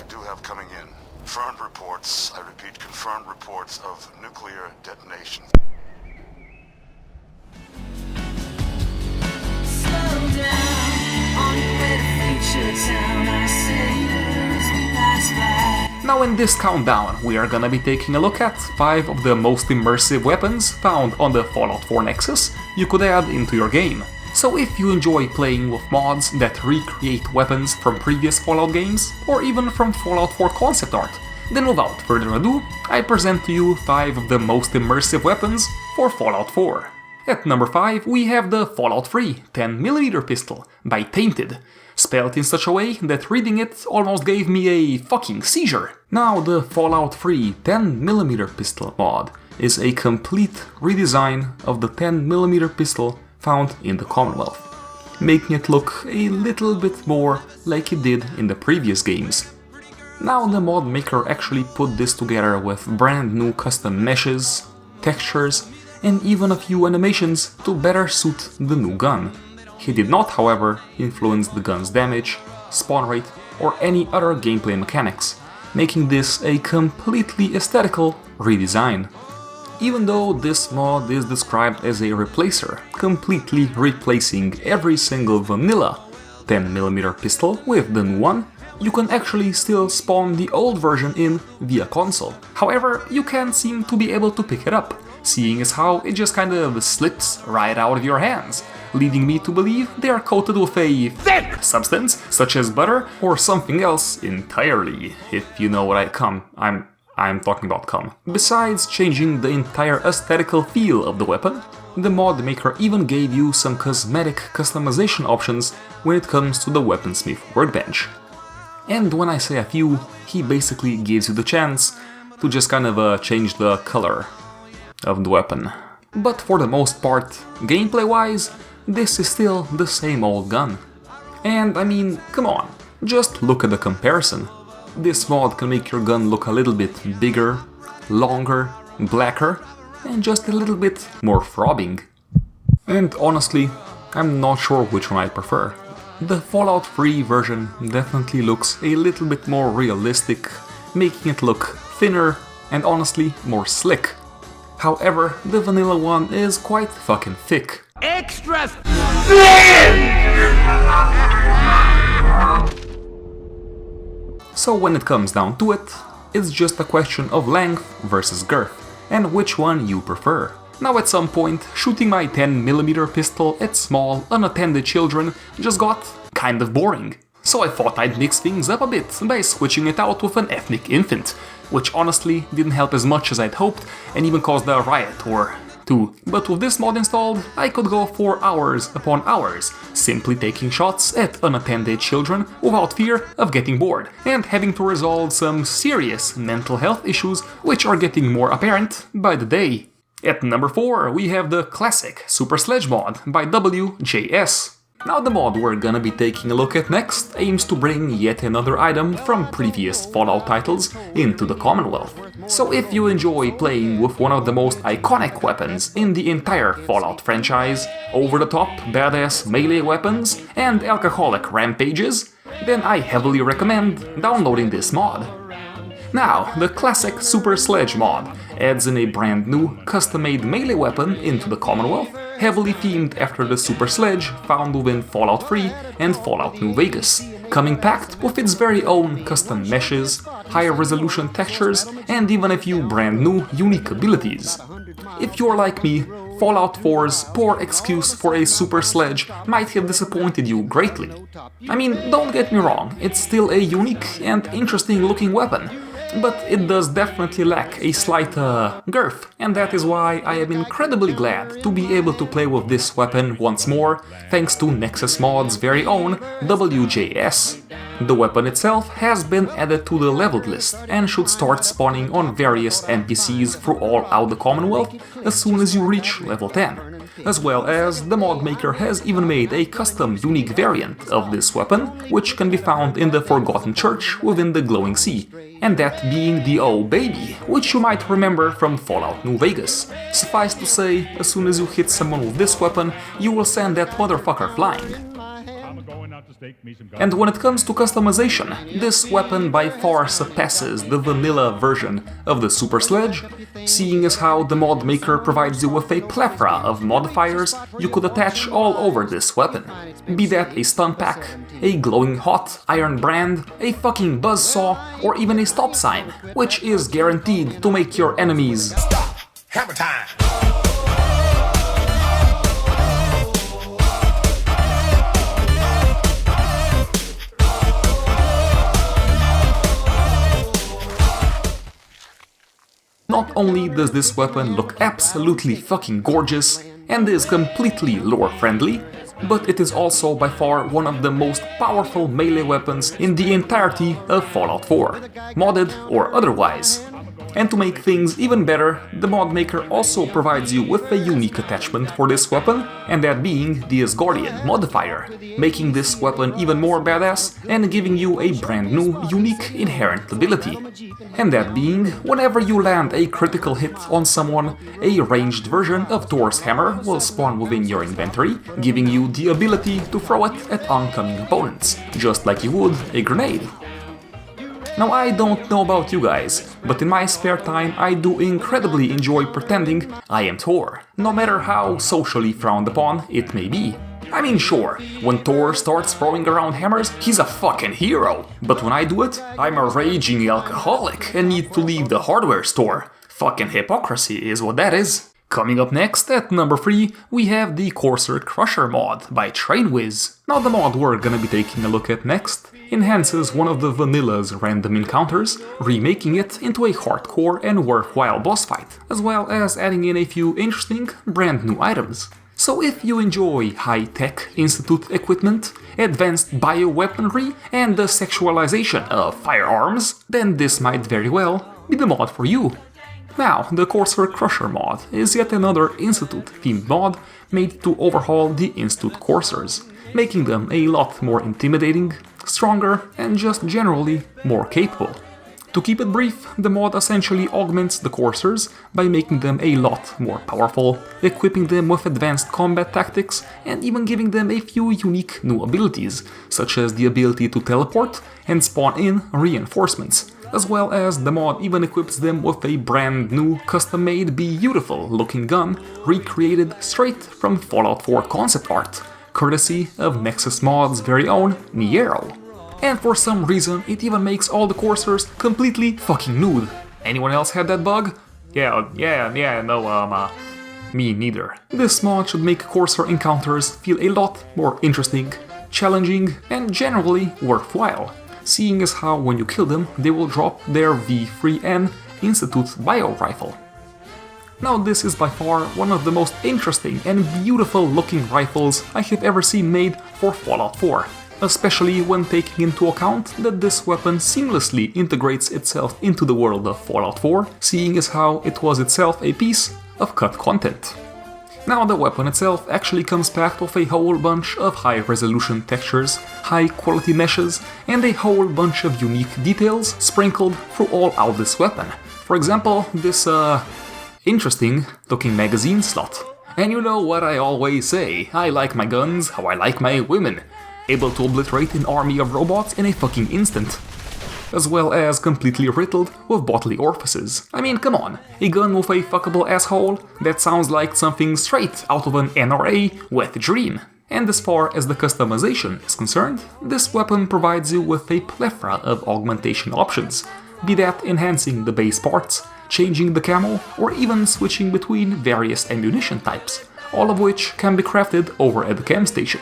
do have coming in. Confirmed reports, I repeat, confirmed reports of nuclear detonation. Slow down, on your way to FutureTown, our sailors we pass by. Now in this countdown, we are gonna be taking a look at 5 of the most immersive weapons found on the Fallout 4 Nexus you could add into your game. So if you enjoy playing with mods that recreate weapons from previous Fallout games, or even from Fallout 4 concept art, then without further ado, I present to you 5 of the most immersive weapons for Fallout 4. At number 5 we have the Fallout 3 10mm pistol by Tainted, spelled in such a way that reading it almost gave me a fucking seizure. Now the Fallout 3 10mm pistol mod is a complete redesign of the 10mm pistol found in the Commonwealth, making it look a little bit more like it did in the previous games. Now the mod maker actually put this together with brand new custom meshes, textures, and even a few animations to better suit the new gun. He did not, however, influence the gun's damage, spawn rate, or any other gameplay mechanics, making this a completely aesthetical redesign. Even though this mod is described as a replacer, completely replacing every single vanilla 10mm pistol with the new one, you can actually still spawn the old version in via console. However, you can't seem to be able to pick it up, seeing as how it just kind of slips right out of your hands, leading me to believe they are coated with a thick substance, such as butter or something else entirely, if you know what I'm talking about cum. Besides changing the entire aesthetical feel of the weapon, the mod maker even gave you some cosmetic customization options when it comes to the weaponsmith workbench. And when I say a few, he basically gives you the chance to just kind of change the color of the weapon. But for the most part, gameplay-wise, this is still the same old gun. And I mean, come on, just look at the comparison. This mod can make your gun look a little bit bigger, longer, blacker, and just a little bit more throbbing. And honestly, I'm not sure which one I prefer. The Fallout 3 version definitely looks a little bit more realistic, making it look thinner and honestly more slick. However, the vanilla one is quite fucking thick. Extra So when it comes down to it, it's just a question of length versus girth, and which one you prefer. Now at some point, shooting my 10mm pistol at small, unattended children just got kind of boring. So I thought I'd mix things up a bit by switching it out with an ethnic infant, which honestly didn't help as much as I'd hoped and even caused a riot or two. But with this mod installed, I could go for hours upon hours, simply taking shots at unattended children without fear of getting bored, and having to resolve some serious mental health issues which are getting more apparent by the day. At number 4 we have the classic Super Sledge mod by WJS. Now the mod we're gonna be taking a look at next aims to bring yet another item from previous Fallout titles into the Commonwealth. So if you enjoy playing with one of the most iconic weapons in the entire Fallout franchise, over-the-top badass melee weapons and alcoholic rampages, then I heavily recommend downloading this mod. Now, the classic Super Sledge mod adds in a brand new, custom-made melee weapon into the Commonwealth, heavily themed after the Super Sledge found within Fallout 3 and Fallout New Vegas, coming packed with its very own custom meshes, higher resolution textures, and even a few brand new, unique abilities. If you're like me, Fallout 4's poor excuse for a Super Sledge might have disappointed you greatly. I mean, don't get me wrong, it's still a unique and interesting looking weapon, but it does definitely lack a slight girth, and that is why I am incredibly glad to be able to play with this weapon once more, thanks to Nexus Mod's very own WJS. The weapon itself has been added to the leveled list and should start spawning on various NPCs throughout the Commonwealth as soon as you reach level 10. As well as, the mod maker has even made a custom unique variant of this weapon, which can be found in the Forgotten Church within the Glowing Sea, and that being the Oh Baby, which you might remember from Fallout New Vegas. Suffice to say, as soon as you hit someone with this weapon, you will send that motherfucker flying. And when it comes to customization, this weapon by far surpasses the vanilla version of the Super Sledge, seeing as how the mod maker provides you with a plethora of modifiers you could attach all over this weapon. Be that a stun pack, a glowing hot iron brand, a fucking buzzsaw, or even a stop sign, which is guaranteed to make your enemies Stop! Hammer time! Not only does this weapon look absolutely fucking gorgeous and is completely lore-friendly, but it is also by far one of the most powerful melee weapons in the entirety of Fallout 4, modded or otherwise. And to make things even better, the mod maker also provides you with a unique attachment for this weapon, and that being the Asgardian modifier, making this weapon even more badass and giving you a brand new, unique inherent ability. And that being, whenever you land a critical hit on someone, a ranged version of Thor's hammer will spawn within your inventory, giving you the ability to throw it at oncoming opponents, just like you would a grenade. Now I don't know about you guys, but in my spare time I do incredibly enjoy pretending I am Thor, no matter how socially frowned upon it may be. I mean sure, when Thor starts throwing around hammers, he's a fucking hero, but when I do it, I'm a raging alcoholic and need to leave the hardware store. Fucking hypocrisy is what that is. Coming up next, at number 3, we have the Couser Crusher mod by TrainWiz. Now the mod we're gonna be taking a look at next enhances one of the vanilla's random encounters, remaking it into a hardcore and worthwhile boss fight, as well as adding in a few interesting brand new items. So if you enjoy high-tech Institute equipment, advanced bioweaponry, and the sexualization of firearms, then this might very well be the mod for you. Now, the Couser Crusher mod is yet another Institute-themed mod made to overhaul the Institute coursers, making them a lot more intimidating, stronger, and just generally more capable. To keep it brief, the mod essentially augments the coursers by making them a lot more powerful, equipping them with advanced combat tactics, and even giving them a few unique new abilities, such as the ability to teleport and spawn in reinforcements, as well as the mod even equips them with a brand new, custom-made, beautiful looking gun recreated straight from Fallout 4 concept art, courtesy of Nexus Mod's very own Niero. And for some reason, it even makes all the coursers completely fucking nude. Anyone else had that bug? Me neither. This mod should make courser encounters feel a lot more interesting, challenging, and generally worthwhile, seeing as how when you kill them, they will drop their V3N Institute Bio Rifle. Now this is by far one of the most interesting and beautiful looking rifles I have ever seen made for Fallout 4, especially when taking into account that this weapon seamlessly integrates itself into the world of Fallout 4, seeing as how it was itself a piece of cut content. Now the weapon itself actually comes packed with a whole bunch of high resolution textures, high quality meshes, and a whole bunch of unique details sprinkled through all out this weapon. For example, this interesting looking magazine slot. And you know what I always say, I like my guns how I like my women, able to obliterate an army of robots in a fucking instant. As well as completely riddled with bodily orifices. I mean, come on, a gun with a fuckable asshole? That sounds like something straight out of an NRA wet dream. And as far as the customization is concerned, this weapon provides you with a plethora of augmentation options, be that enhancing the base parts, changing the camo, or even switching between various ammunition types, all of which can be crafted over at the cam station.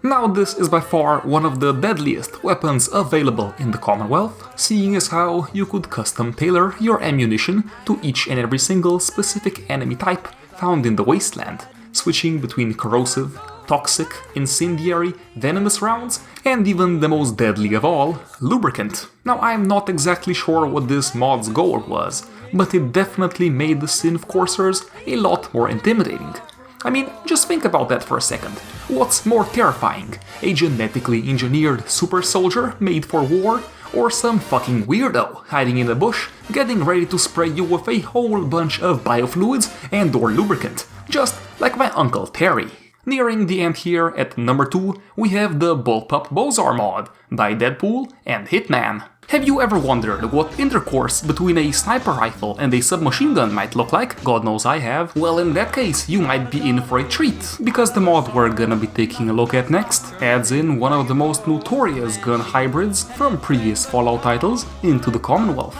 Now this is by far one of the deadliest weapons available in the Commonwealth, seeing as how you could custom tailor your ammunition to each and every single specific enemy type found in the wasteland, switching between corrosive, toxic, incendiary, venomous rounds, and even the most deadly of all, lubricant. Now I'm not exactly sure what this mod's goal was, but it definitely made the synth coursers a lot more intimidating. I mean, just think about that for a second. What's more terrifying? A genetically engineered super soldier made for war? Or some fucking weirdo hiding in a bush, getting ready to spray you with a whole bunch of biofluids and or lubricant, just like my Uncle Terry? Nearing the end here, at number 2, we have the Bullpup Bozar mod by Deadpool and Hitman. Have you ever wondered what intercourse between a sniper rifle and a submachine gun might look like? God knows I have. Well, in that case, you might be in for a treat, because the mod we're gonna be taking a look at next adds in one of the most notorious gun hybrids from previous Fallout titles into the Commonwealth.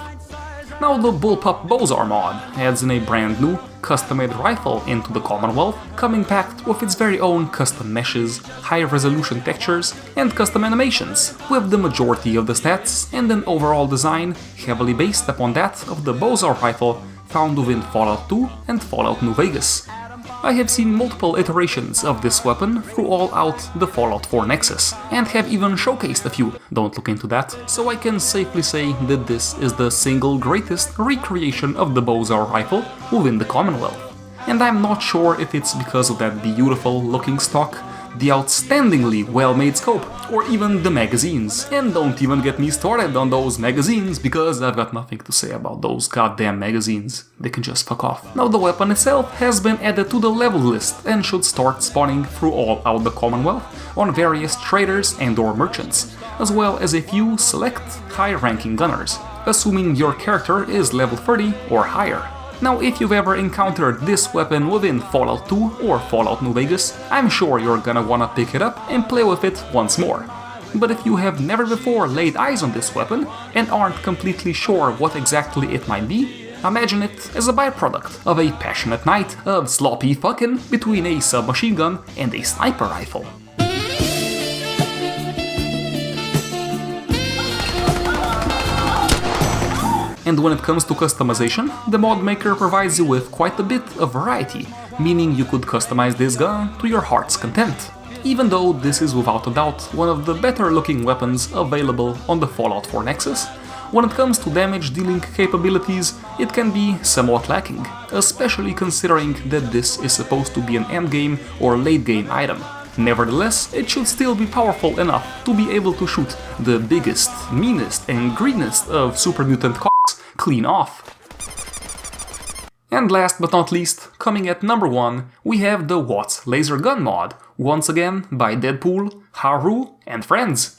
Now the Bullpup Bozar mod adds in a brand new, custom-made rifle into the Commonwealth, coming packed with its very own custom meshes, high-resolution textures, and custom animations, with the majority of the stats and an overall design heavily based upon that of the Bozar rifle found within Fallout 2 and Fallout New Vegas. I have seen multiple iterations of this weapon throughout the Fallout 4 Nexus, and have even showcased a few, don't look into that, so I can safely say that this is the single greatest recreation of the Bozar rifle within the Commonwealth. And I'm not sure if it's because of that beautiful looking stock, the outstandingly well-made scope, or even the magazines. And don't even get me started on those magazines, because I've got nothing to say about those goddamn magazines. They can just fuck off. Now the weapon itself has been added to the level list and should start spawning throughout the Commonwealth on various traders and/or merchants, as well as a few select high-ranking gunners, assuming your character is level 30 or higher. Now, if you've ever encountered this weapon within Fallout 2 or Fallout New Vegas, I'm sure you're gonna wanna pick it up and play with it once more. But if you have never before laid eyes on this weapon and aren't completely sure what exactly it might be, imagine it as a byproduct of a passionate night of sloppy fucking between a submachine gun and a sniper rifle. And when it comes to customization, the mod maker provides you with quite a bit of variety, meaning you could customize this gun to your heart's content. Even though this is without a doubt one of the better looking weapons available on the Fallout 4 Nexus, when it comes to damage dealing capabilities, it can be somewhat lacking, especially considering that this is supposed to be an endgame or late game item. Nevertheless, it should still be powerful enough to be able to shoot the biggest, meanest and greenest of super mutant clean off. And last but not least, coming at number 1, we have the Wattz Laser Gun Mod, once again by Deadpool, Haru and friends.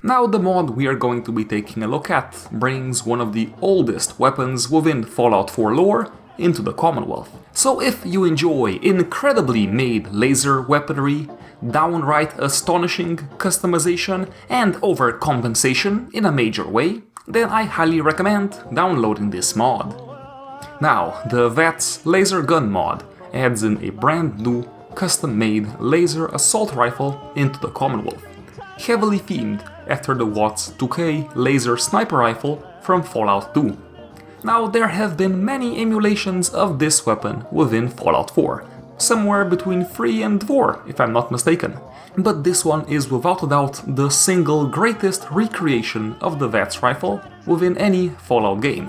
Now the mod we are going to be taking a look at brings one of the oldest weapons within Fallout 4 lore into the Commonwealth. So if you enjoy incredibly made laser weaponry, downright astonishing customization and overcompensation in a major way, then I highly recommend downloading this mod. Now, the Wattz Laser Gun Mod adds in a brand new, custom-made laser assault rifle into the Commonwealth, heavily themed after the Wattz 2K laser sniper rifle from Fallout 2. Now, there have been many emulations of this weapon within Fallout 4, somewhere between 3 and 4 if I'm not mistaken. But this one is without a doubt the single greatest recreation of the Wattz rifle within any Fallout game.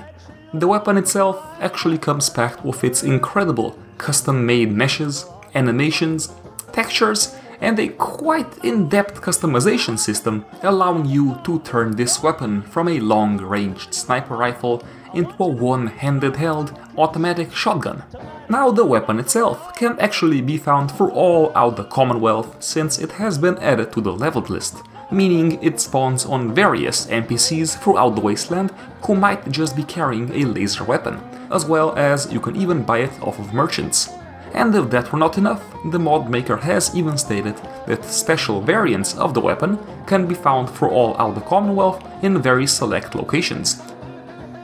The weapon itself actually comes packed with its incredible custom-made meshes, animations, textures, and a quite in-depth customization system, allowing you to turn this weapon from a long-ranged sniper rifle into a one-handed held automatic shotgun. Now the weapon itself can actually be found throughout the Commonwealth since it has been added to the leveled list, meaning it spawns on various NPCs throughout the wasteland who might just be carrying a laser weapon, as well as you can even buy it off of merchants. And if that were not enough, the mod maker has even stated that special variants of the weapon can be found throughout the Commonwealth in very select locations.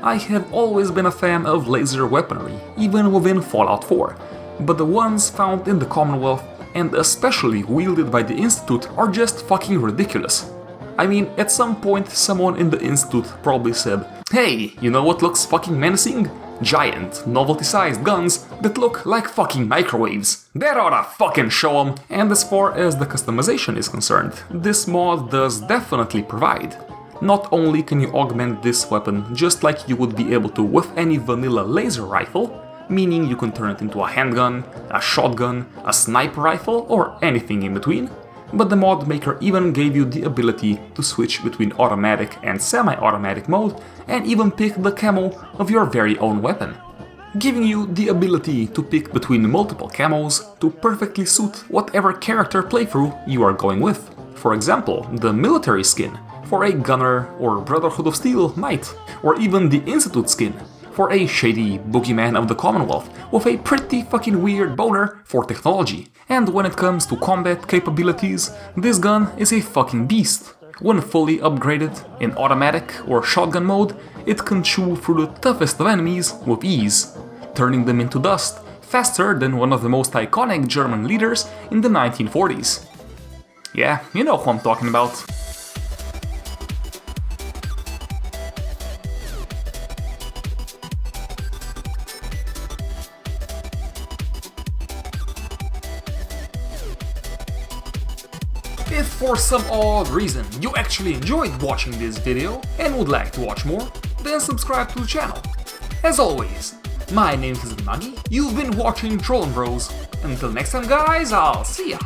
I have always been a fan of laser weaponry, even within Fallout 4, but the ones found in the Commonwealth, and especially wielded by the Institute, are just fucking ridiculous. I mean, at some point someone in the Institute probably said, "Hey, you know what looks fucking menacing? Giant, novelty-sized guns that look like fucking microwaves. That oughta fucking show 'em!" And as far as the customization is concerned, this mod does definitely provide. Not only can you augment this weapon just like you would be able to with any vanilla laser rifle, meaning you can turn it into a handgun, a shotgun, a sniper rifle, or anything in between, but the mod maker even gave you the ability to switch between automatic and semi-automatic mode and even pick the camo of your very own weapon. giving you the ability to pick between multiple camos to perfectly suit whatever character playthrough you are going with. For example, the military skin for a gunner or Brotherhood of Steel knight, or even the Institute skin for a shady boogeyman of the Commonwealth with a pretty fucking weird boner for technology. And when it comes to combat capabilities, this gun is a fucking beast. When fully upgraded in automatic or shotgun mode, it can chew through the toughest of enemies with ease, turning them into dust faster than one of the most iconic German leaders in the 1940s. Yeah, you know who I'm talking about. If for some odd reason you actually enjoyed watching this video and would like to watch more, then subscribe to the channel. As always, my name is Nagi, you've been watching TrollenBros. Until next time guys, I'll see ya!